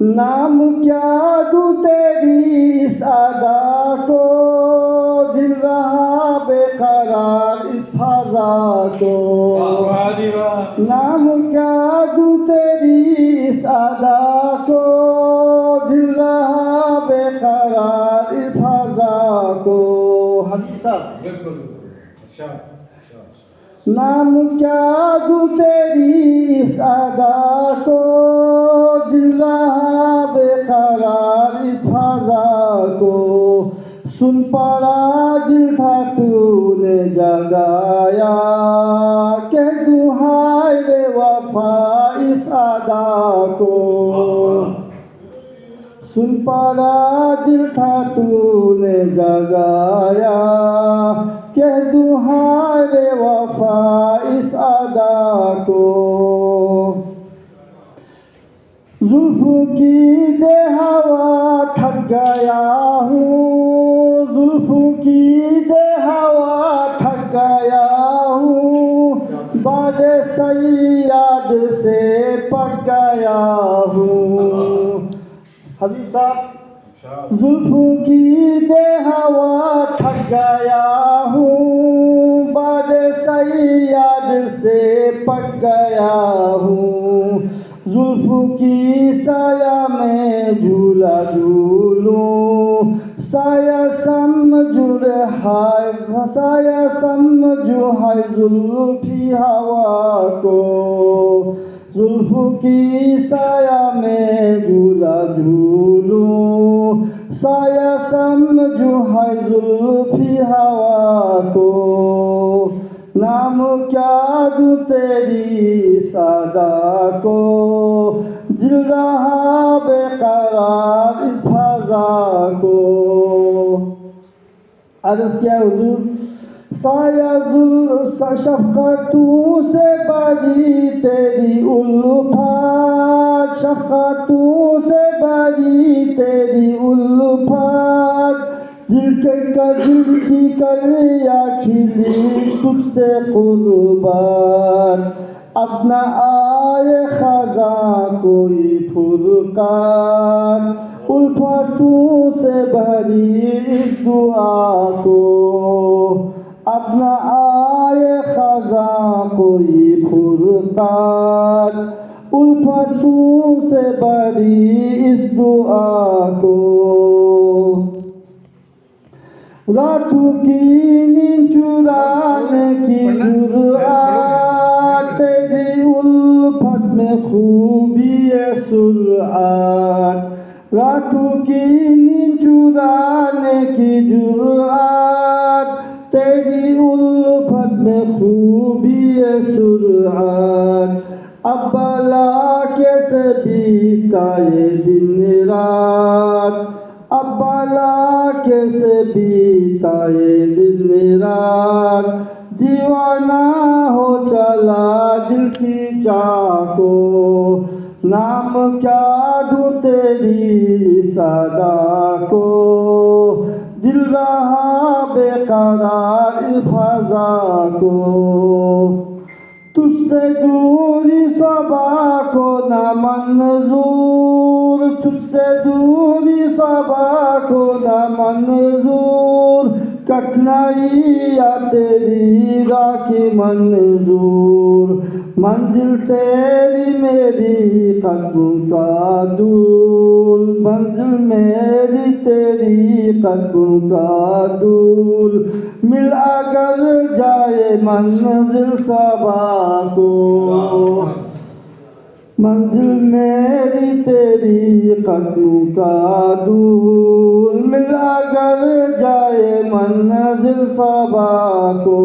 नाम क्या दूं तेरी इस अदा को, दिल रहा बेकरार इस फजा को। नाम क्या दूं तेरी इस अदा को, दिल रहा बेकरार इस फजा को। हबीब साहब नाम क्या दूं तेरी इस अदा को, दिल रहा बेकरार इस फजा को। सुन पड़ा दिल था तूने जगाया, कह दूं हाय रे वफा इस अदा को। सुन पड़ा दिल था तूने जगाया, कह दूं हाय रे वफा इस अदा को। जुल्फों की दे हवा थक गया हूँ, जुल्फों की दे हवा थक गया हूँ, बादे सैयाद से पक गया हूँ। हबीब साहब जुल्फों की दे हवा थक गया हूँ, बादे सैयाद से पक गया हूँ। जुल्फों की साया में झूला झूलूं, साया समझू रे हाय, साया समझू हाय जुल्फी हवा को। जुल्फों की साया में झूला झूलूं, साया समझू हाय जुल्फी हवा को। नाम क्या दूं तेरी सदा को, दिल रहा बेकरार इस फजा को। अर्ज़ किया हुजूर साया शफ़क़तों से बड़ी तेरी उल्फ़त, शफ़क़तों से बड़ी तेरी उल्फ़त। दिल की कलियाँ खिली तुझसे क़ुर्बत, अपना आए ख़ज़ां कोई फुरक़ान, उल्फ़तों से भरी इस दुआ को। अपना आए ख़ज़ां कोई फुरक़ान, उल्फ़तों से भरी इस दुआ को। रातों की नींद चुराने की जुर्अत, तेरी उल्फत में खूबी है सुरअत। रातों की नींद चुराने की जुर्अत, तेरी उल्फत में खूबी है सुरअत। अब भला कैसे बीता ये दिन रात, अब भला कैसे बीता ये दिन रात। दीवाना हो चला दिल की चाह को, नाम क्या दूं तेरी सदा को। दिल रहा बेकरार इस फजा को। तुझसे दूरी सबा को न मंजूर, तुझसे दूरी सबा को न मंजूर। कठिनाइयाँ तेरी राखी मंजूर, मंजिल तेरी मेरी कदमों का दूल, मंजिल मेरी तेरी कदमों का दूल। मिल अगर जाए मंजिल सबा को, मंजिल मेरी तेरी कदमों का दूल। मिल अगर जाए मंजिल सबा को,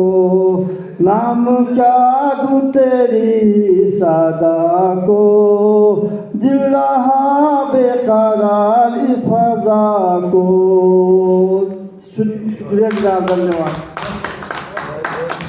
नाम क्या दूं तेरी सदा को। दिल रहा बेकरार इस फजा को। शुक्रिया, धन्यवाद।